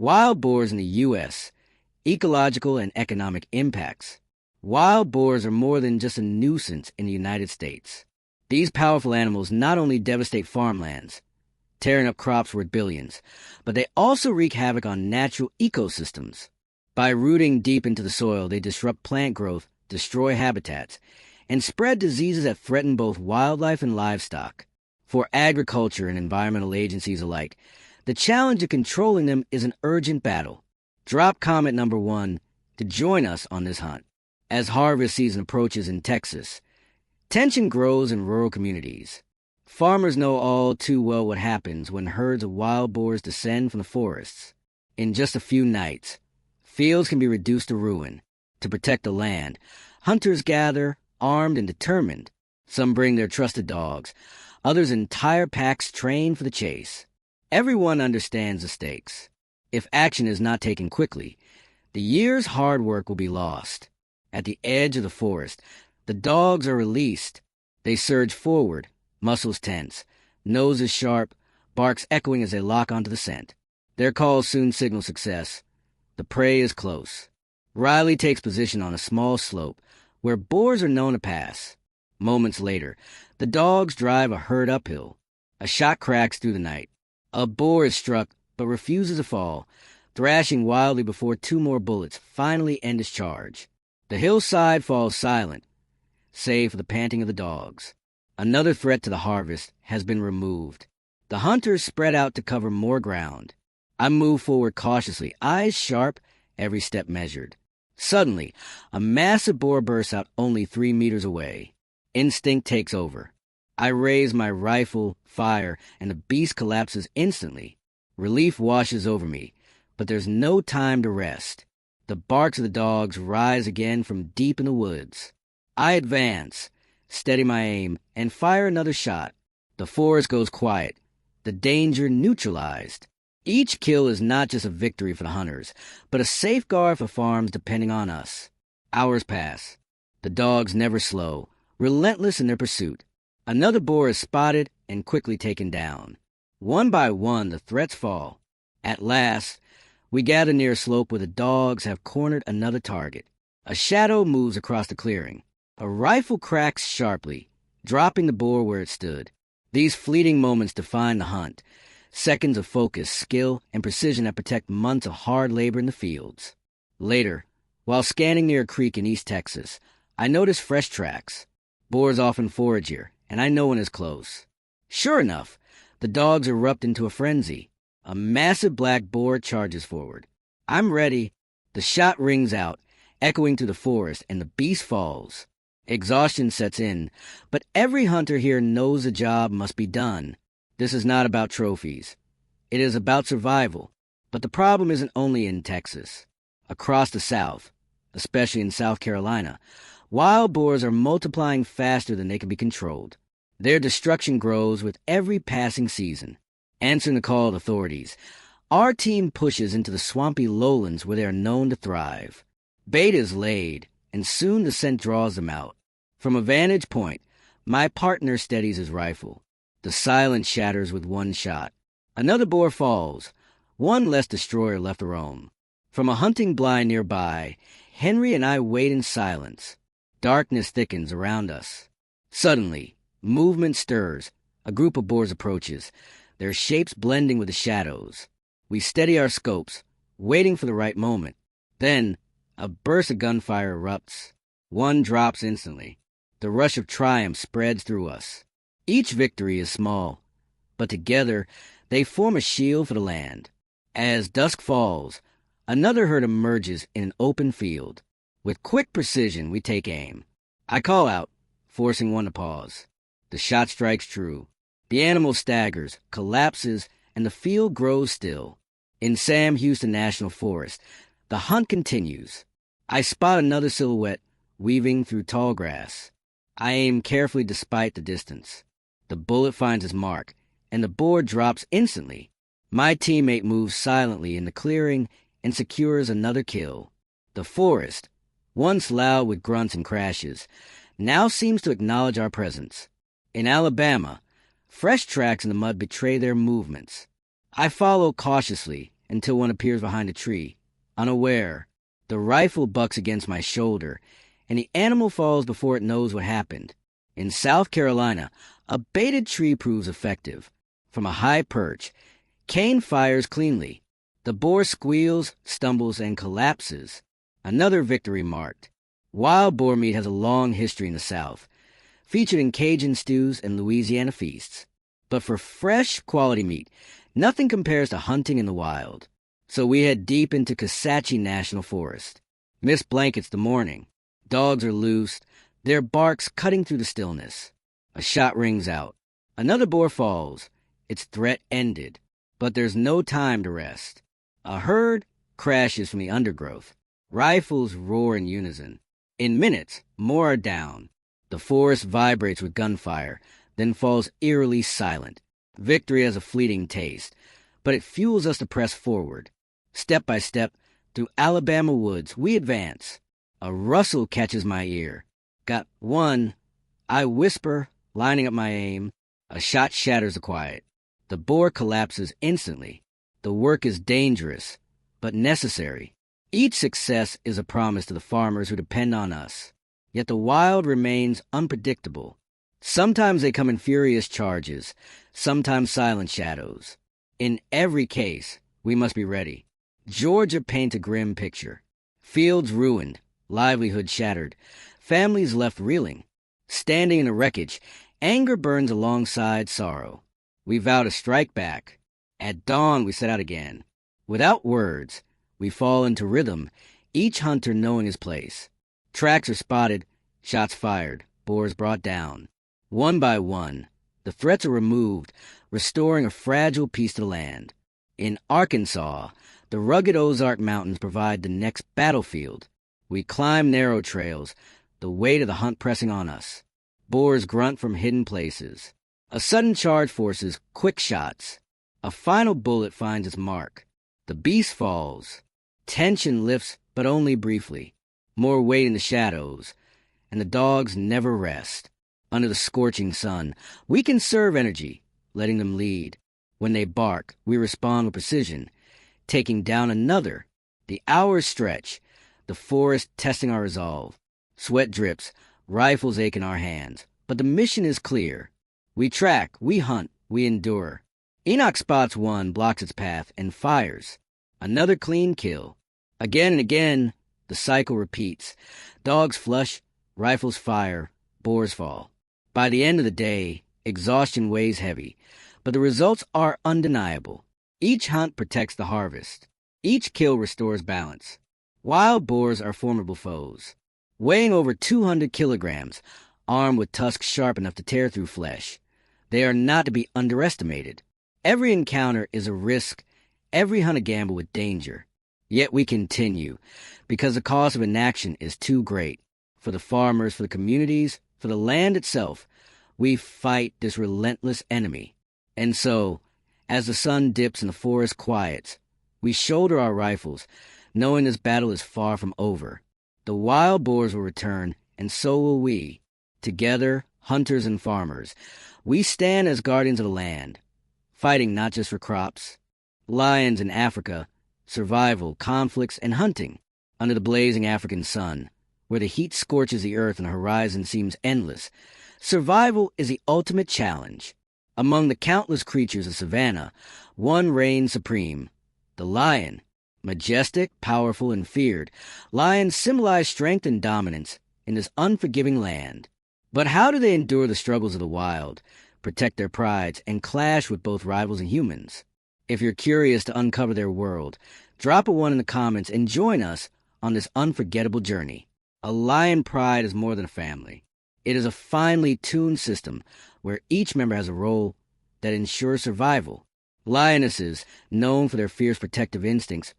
Wild boars in the U.S. Ecological and economic impacts. Wild boars are more than just a nuisance in the United States. These powerful animals not only devastate farmlands, tearing up crops worth billions, but they also wreak havoc on natural ecosystems. By rooting deep into the soil, they disrupt plant growth, destroy habitats, and spread diseases that threaten both wildlife and livestock. For agriculture and environmental agencies alike, the challenge of controlling them is an urgent battle. Drop comment number 1 to join us on this hunt. As harvest season approaches in Texas, tension grows in rural communities. Farmers know all too well what happens when herds of wild boars descend from the forests. In just a few nights, fields can be reduced to ruin. To protect the land, hunters gather, armed and determined. Some bring their trusted dogs, others entire packs trained for the chase. Everyone understands the stakes. If action is not taken quickly, the year's hard work will be lost. At the edge of the forest, the dogs are released. They surge forward, muscles tense, noses sharp, barks echoing as they lock onto the scent. Their calls soon signal success. The prey is close. Riley takes position on a small slope where boars are known to pass. Moments later, the dogs drive a herd uphill. A shot cracks through the night. A boar is struck but refuses to fall, thrashing wildly before 2 more bullets finally end his charge. The hillside falls silent, save for the panting of the dogs. Another threat to the harvest has been removed. The hunters spread out to cover more ground. I move forward cautiously, eyes sharp, every step measured. Suddenly, a massive boar bursts out only 3 meters away. Instinct takes over. I raise my rifle, fire, and the beast collapses instantly. Relief washes over me, but there's no time to rest. The barks of the dogs rise again from deep in the woods. I advance, steady my aim, and fire another shot. The forest goes quiet, the danger neutralized. Each kill is not just a victory for the hunters, but a safeguard for farms depending on us. Hours pass. The dogs never slow, relentless in their pursuit. Another boar is spotted and quickly taken down. One by one, the threats fall. At last, we gather near a slope where the dogs have cornered another target. A shadow moves across the clearing. A rifle cracks sharply, dropping the boar where it stood. These fleeting moments define the hunt. Seconds of focus, skill, and precision that protect months of hard labor in the fields. Later, while scanning near a creek in East Texas, I notice fresh tracks. Boars often forage here, and I know when it's close. Sure enough, the dogs erupt into a frenzy. A massive black boar charges forward. I'm ready. The shot rings out, echoing through the forest, and the beast falls. Exhaustion sets in, but every hunter here knows the job must be done. This is not about trophies. It is about survival. But the problem isn't only in Texas. Across the South, especially in South Carolina, wild boars are multiplying faster than they can be controlled. Their destruction grows with every passing season. Answering the call of authorities, our team pushes into the swampy lowlands where they are known to thrive. Bait is laid, and soon the scent draws them out. From a vantage point, my partner steadies his rifle. The silence shatters with one shot. Another boar falls, one less destroyer left to roam. From a hunting blind nearby, Henry and I wait in silence. Darkness thickens around us. Suddenly, movement stirs. A group of boars approaches, their shapes blending with the shadows. We steady our scopes, waiting for the right moment. Then, a burst of gunfire erupts. One drops instantly. The rush of triumph spreads through us. Each victory is small, but together they form a shield for the land. As dusk falls, another herd emerges in an open field. With quick precision, we take aim. I call out, forcing one to pause. The shot strikes true. The animal staggers, collapses, and the field grows still. In Sam Houston National Forest, the hunt continues. I spot another silhouette weaving through tall grass. I aim carefully despite the distance. The bullet finds its mark, and the boar drops instantly. My teammate moves silently in the clearing and secures another kill. The forest, once loud with grunts and crashes, now seems to acknowledge our presence. In Alabama, fresh tracks in the mud betray their movements. I follow cautiously until one appears behind a tree. Unaware, the rifle bucks against my shoulder, and the animal falls before it knows what happened. In South Carolina, a baited tree proves effective. From a high perch, Cain fires cleanly. The boar squeals, stumbles, and collapses. Another victory marked. Wild boar meat has a long history in the South, featured in Cajun stews and Louisiana feasts. But for fresh, quality meat, nothing compares to hunting in the wild. So we head deep into Kisatchie National Forest. Mist blankets the morning. Dogs are loosed, their barks cutting through the stillness. A shot rings out. Another boar falls. Its threat ended. But there's no time to rest. A herd crashes from the undergrowth. Rifles roar in unison. In minutes, more are down. The forest vibrates with gunfire, then falls eerily silent. Victory has a fleeting taste, but it fuels us to press forward. Step by step, through Alabama woods, we advance. A rustle catches my ear. Got one. I whisper, lining up my aim. A shot shatters the quiet. The boar collapses instantly. The work is dangerous, but necessary. Each success is a promise to the farmers who depend on us. Yet the wild remains unpredictable. Sometimes they come in furious charges, sometimes silent shadows. In every case, we must be ready. Georgia paints a grim picture. Fields ruined, livelihood shattered, families left reeling. Standing in the wreckage, anger burns alongside sorrow. We vow to strike back. At dawn, we set out again. Without words, we fall into rhythm, each hunter knowing his place. Tracks are spotted, shots fired, boars brought down. One by one, the threats are removed, restoring a fragile piece to the land. In Arkansas, the rugged Ozark Mountains provide the next battlefield. We climb narrow trails, the weight of the hunt pressing on us. Boars grunt from hidden places. A sudden charge forces quick shots. A final bullet finds its mark. The beast falls. Tension lifts, but only briefly. More weight in the shadows, and the dogs never rest. Under the scorching sun, we conserve energy, letting them lead. When they bark, we respond with precision, taking down another. The hours stretch, the forest testing our resolve. Sweat drips, rifles ache in our hands, but the mission is clear. We track, we hunt, we endure. Enoch spots one, blocks its path, and fires. Another clean kill. Again and again, the cycle repeats. Dogs flush, rifles fire, boars fall. By the end of the day, exhaustion weighs heavy, but the results are undeniable. Each hunt protects the harvest. Each kill restores balance. Wild boars are formidable foes. Weighing over 200 kilograms, armed with tusks sharp enough to tear through flesh, they are not to be underestimated. Every encounter is a risk, every hunt a gamble with danger. Yet we continue, because the cost of inaction is too great. For the farmers, for the communities, for the land itself, we fight this relentless enemy. And so, as the sun dips and the forest quiets, we shoulder our rifles, knowing this battle is far from over. The wild boars will return, and so will we. Together, hunters and farmers, we stand as guardians of the land, fighting not just for crops. Lions in Africa, survival, conflicts, and hunting. Under the blazing African sun, where the heat scorches the earth and the horizon seems endless, survival is the ultimate challenge. Among the countless creatures of savanna, one reigns supreme, the lion. Majestic, powerful, and feared, lions symbolize strength and dominance in this unforgiving land. But how do they endure the struggles of the wild, protect their prides, and clash with both rivals and humans? If you're curious to uncover their world, drop a 1 in the comments and join us on this unforgettable journey. A lion pride is more than a family. It is a finely tuned system where each member has a role that ensures survival. Lionesses, known for their fierce protective instincts,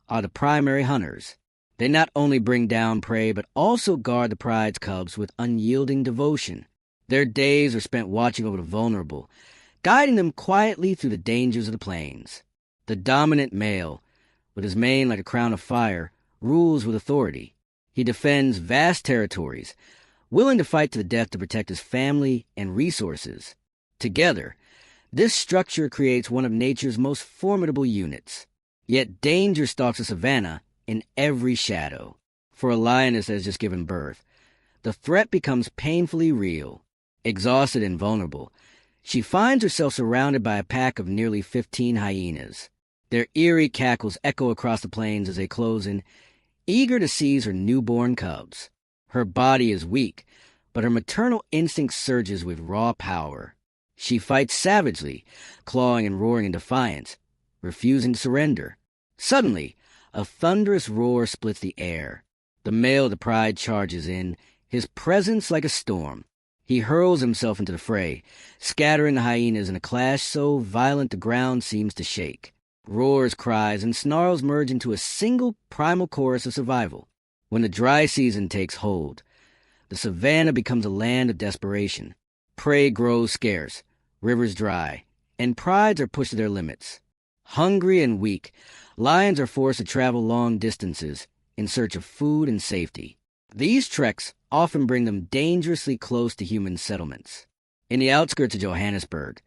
are the primary hunters. They not only bring down prey, but also guard the pride's cubs with unyielding devotion. Their days are spent watching over the vulnerable, guiding them quietly through the dangers of the plains. The dominant male, with his mane like a crown of fire, rules with authority. He defends vast territories, willing to fight to the death to protect his family and resources. Together, this structure creates one of nature's most formidable units. Yet danger stalks the savannah in every shadow. For a lioness that has just given birth, the threat becomes painfully real. Exhausted and vulnerable, she finds herself surrounded by a pack of nearly 15 hyenas. Their eerie cackles echo across the plains as they close in, eager to seize her newborn cubs. Her body is weak, but her maternal instinct surges with raw power. She fights savagely, clawing and roaring in defiance, refusing to surrender. Suddenly, a thunderous roar splits the air. The male of the pride charges in, his presence like a storm. He hurls himself into the fray, scattering the hyenas in a clash so violent the ground seems to shake. Roars, cries, and snarls merge into a single primal chorus of survival. When the dry season takes hold, the savannah becomes a land of desperation. Prey grows scarce, rivers dry, and prides are pushed to their limits. Hungry and weak, lions are forced to travel long distances in search of food and safety. These treks often bring them dangerously close to human settlements. In the outskirts of Johannesburg,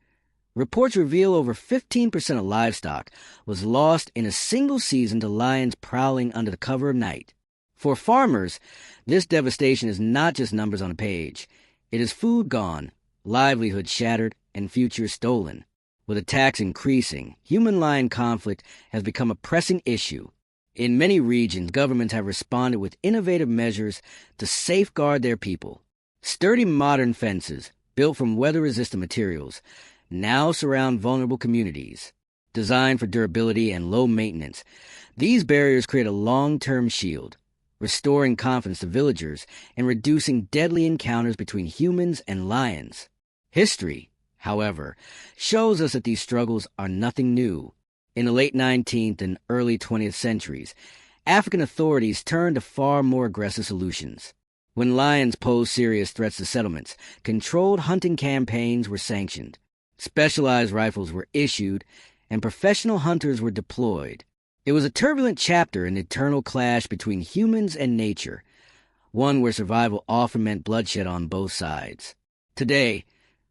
reports reveal over 15% of livestock was lost in a single season to lions prowling under the cover of night. For farmers, this devastation is not just numbers on a page. It is food gone, livelihood shattered, and futures stolen. With attacks increasing, human-lion conflict has become a pressing issue. In many regions, governments have responded with innovative measures to safeguard their people. Sturdy modern fences, built from weather-resistant materials, now surround vulnerable communities. Designed for durability and low maintenance, these barriers create a long-term shield, restoring confidence to villagers and reducing deadly encounters between humans and lions. History, however, shows us that these struggles are nothing new. In the late 19th and early 20th centuries, African authorities turned to far more aggressive solutions. When lions posed serious threats to settlements, controlled hunting campaigns were sanctioned. Specialized rifles were issued, and professional hunters were deployed. It was a turbulent chapter in the eternal clash between humans and nature, one where survival often meant bloodshed on both sides. Today,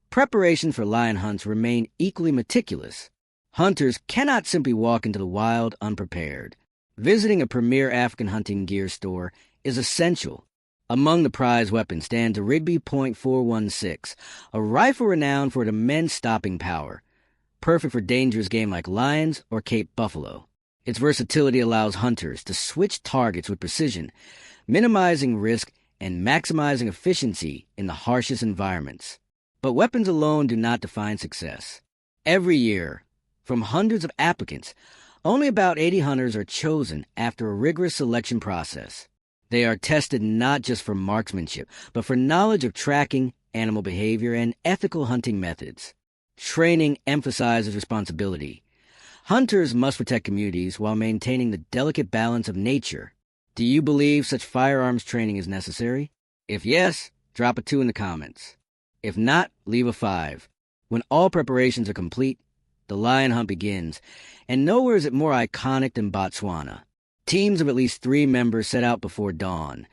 preparations for lion hunts remain equally meticulous. Hunters cannot simply walk into the wild unprepared. Visiting a premier African hunting gear store is essential. Among the prized weapons stands a Rigby .416, a rifle renowned for its immense stopping power, perfect for dangerous game like lions or Cape buffalo. Its versatility allows hunters to switch targets with precision, minimizing risk and maximizing efficiency in the harshest environments. But weapons alone do not define success. Every year, from hundreds of applicants, only about 80 hunters are chosen after a rigorous selection process. They are tested not just for marksmanship, but for knowledge of tracking, animal behavior, and ethical hunting methods. Training emphasizes responsibility. Hunters must protect communities while maintaining the delicate balance of nature. Do you believe such firearms training is necessary? If yes, drop a 2 in the comments. If not, leave a 5. When all preparations are complete, the lion hunt begins, and nowhere is it more iconic than Botswana. Teams of at least 3 members set out before dawn: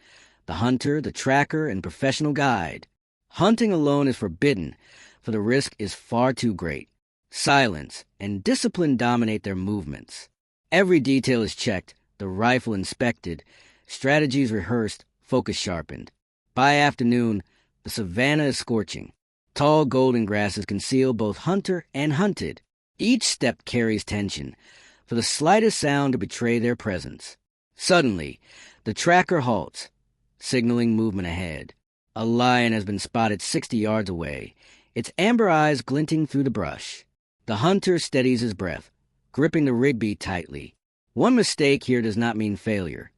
the hunter, the tracker, and professional guide. Hunting alone is forbidden, for the risk is far too great. Silence and discipline dominate their movements. Every detail is checked, the rifle inspected, strategies rehearsed, focus sharpened. By afternoon, the savannah is scorching. Tall golden grasses conceal both hunter and hunted. Each step carries tension, for the slightest sound to betray their presence. Suddenly, the tracker halts, signaling movement ahead. A lion has been spotted 60 yards away, its amber eyes glinting through the brush. The hunter steadies his breath, gripping the Rigby tightly. One mistake here does not mean failure.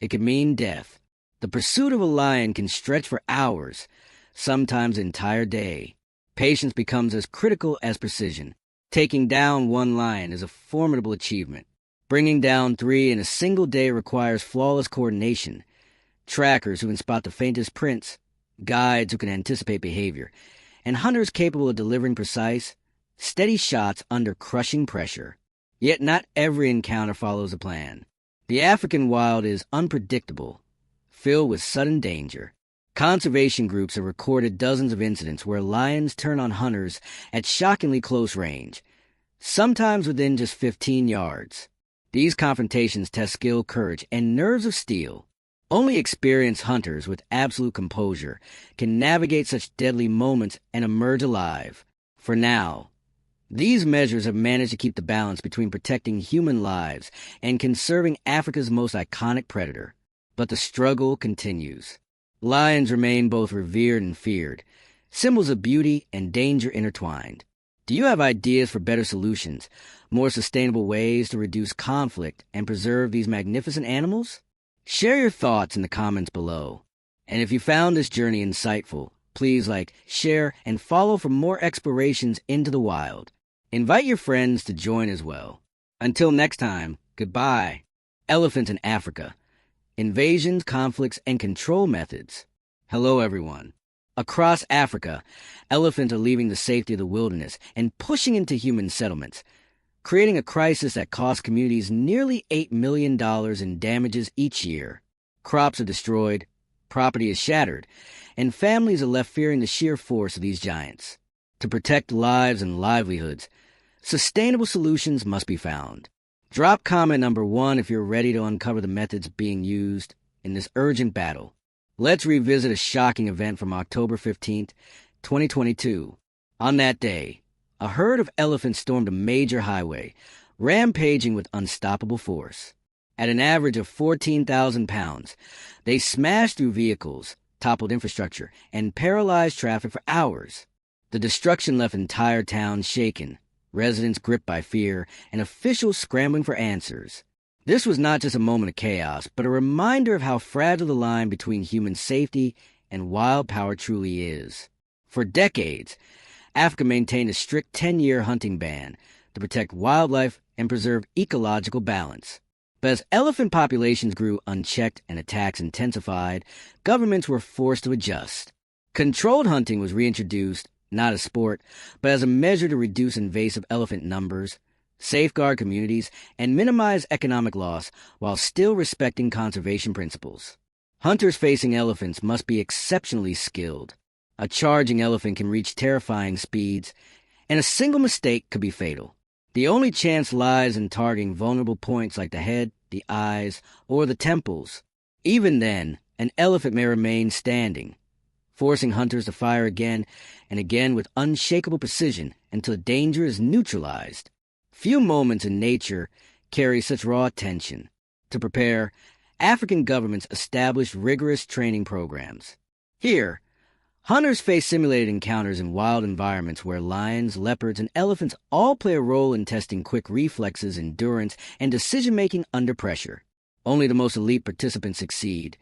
It could mean death. The pursuit of a lion can stretch for hours, sometimes an entire day. Patience becomes as critical as precision. Taking down one lion is a formidable achievement. Bringing down 3 in a single day requires flawless coordination. Trackers who can spot the faintest prints, guides who can anticipate behavior, and hunters capable of delivering precise, steady shots under crushing pressure. Yet not every encounter follows a plan. The African wild is unpredictable, filled with sudden danger. Conservation groups have recorded dozens of incidents where lions turn on hunters at shockingly close range, sometimes within just 15 yards. These confrontations test skill, courage, and nerves of steel. Only experienced hunters with absolute composure can navigate such deadly moments and emerge alive. For now, these measures have managed to keep the balance between protecting human lives and conserving Africa's most iconic predator. But the struggle continues. Lions remain both revered and feared, symbols of beauty and danger intertwined. Do you have ideas for better solutions, more sustainable ways to reduce conflict and preserve these magnificent animals? Share your thoughts in the comments below. And if you found this journey insightful, please like, share, and follow for more explorations into the wild. Invite your friends to join as well. Until next time, goodbye. Elephants in Africa. Invasions, conflicts, and control methods. Hello, everyone. Across Africa, elephants are leaving the safety of the wilderness and pushing into human settlements, creating a crisis that costs communities nearly $8 million in damages each year. Crops are destroyed, property is shattered, and families are left fearing the sheer force of these giants. To protect lives and livelihoods, sustainable solutions must be found. Drop comment number 1 if you're ready to uncover the methods being used in this urgent battle. Let's revisit a shocking event from October 15th, 2022. On that day, a herd of elephants stormed a major highway, rampaging with unstoppable force. At an average of 14,000 pounds, they smashed through vehicles, toppled infrastructure, and paralyzed traffic for hours. The destruction left entire towns shaken, residents gripped by fear, and officials scrambling for answers. This was not just a moment of chaos, but a reminder of how fragile the line between human safety and wild power truly is. For decades, Africa maintained a strict 10-year hunting ban to protect wildlife and preserve ecological balance. But as elephant populations grew unchecked and attacks intensified, governments were forced to adjust. Controlled hunting was reintroduced, not as sport, but as a measure to reduce invasive elephant numbers, safeguard communities, and minimize economic loss while still respecting conservation principles. Hunters facing elephants must be exceptionally skilled. A charging elephant can reach terrifying speeds, and a single mistake could be fatal. The only chance lies in targeting vulnerable points like the head, the eyes, or the temples. Even then, an elephant may remain standing, forcing hunters to fire again and again with unshakable precision until danger is neutralized. Few moments in nature carry such raw tension. To prepare, African governments established rigorous training programs. Here, hunters face simulated encounters in wild environments where lions, leopards, and elephants all play a role in testing quick reflexes, endurance, and decision-making under pressure. Only the most elite participants succeed,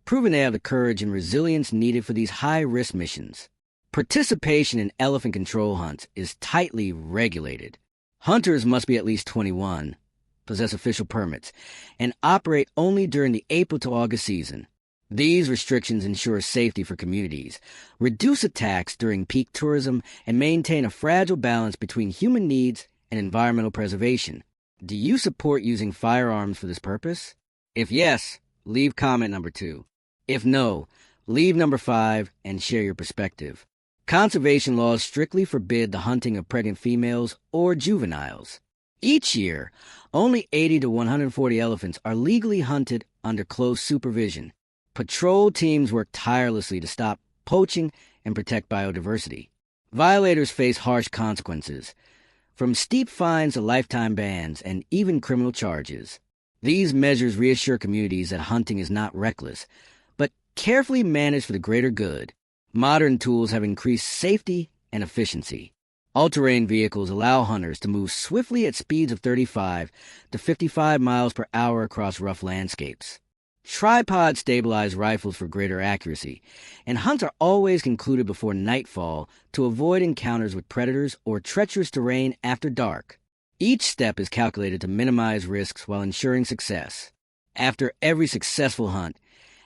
proving they have the courage and resilience needed for these high-risk missions. Participation in elephant control hunts is tightly regulated. Hunters must be at least 21, possess official permits, and operate only during the April to August season. These restrictions ensure safety for communities, reduce attacks during peak tourism, and maintain a fragile balance between human needs and environmental preservation. Do you support using firearms for this purpose? If yes, leave comment number 2. If no, leave number 5 and share your perspective. Conservation laws strictly forbid the hunting of pregnant females or juveniles. Each year, only 80 to 140 elephants are legally hunted under close supervision. Patrol teams work tirelessly to stop poaching and protect biodiversity. Violators face harsh consequences, from steep fines to lifetime bans and even criminal charges. These measures reassure communities that hunting is not reckless, but carefully managed for the greater good. Modern tools have increased safety and efficiency. All-terrain vehicles allow hunters to move swiftly at speeds of 35 to 55 miles per hour across rough landscapes. Tripod-stabilized rifles for greater accuracy, and hunts are always concluded before nightfall to avoid encounters with predators or treacherous terrain after dark. Each step is calculated to minimize risks while ensuring success. After every successful hunt,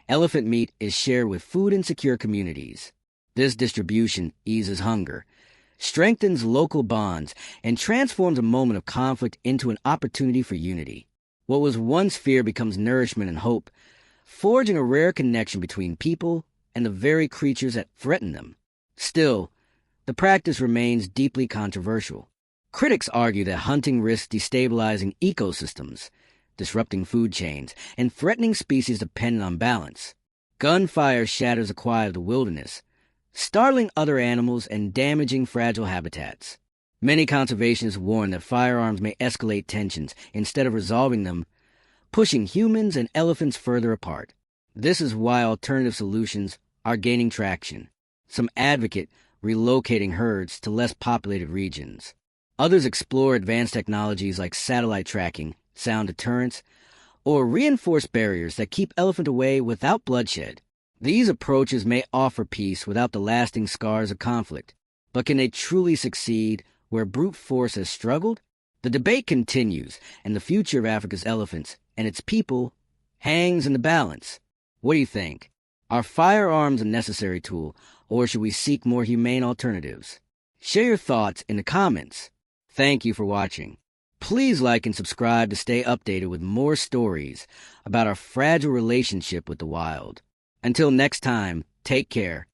elephant meat is shared with food-insecure communities. This distribution eases hunger, strengthens local bonds, and transforms a moment of conflict into an opportunity for unity. What was once fear becomes nourishment and hope, forging a rare connection between people and the very creatures that threaten them. Still, the practice remains deeply controversial. Critics argue that hunting risks destabilizing ecosystems, disrupting food chains and threatening species dependent on balance. Gunfire shatters the quiet of the wilderness, startling other animals and damaging fragile habitats. Many conservationists warn that firearms may escalate tensions instead of resolving them, pushing humans and elephants further apart. This is why alternative solutions are gaining traction. Some advocate relocating herds to less populated regions. Others explore advanced technologies like satellite tracking, sound deterrence, or reinforced barriers that keep elephant away without bloodshed. These approaches may offer peace without the lasting scars of conflict, but can they truly succeed where brute force has struggled? The debate continues, and the future of Africa's elephants and its people hangs in the balance. What do you think? Are firearms a necessary tool, or should we seek more humane alternatives? Share your thoughts in the comments. Thank you for watching. Please like and subscribe to stay updated with more stories about our fragile relationship with the wild. Until next time, take care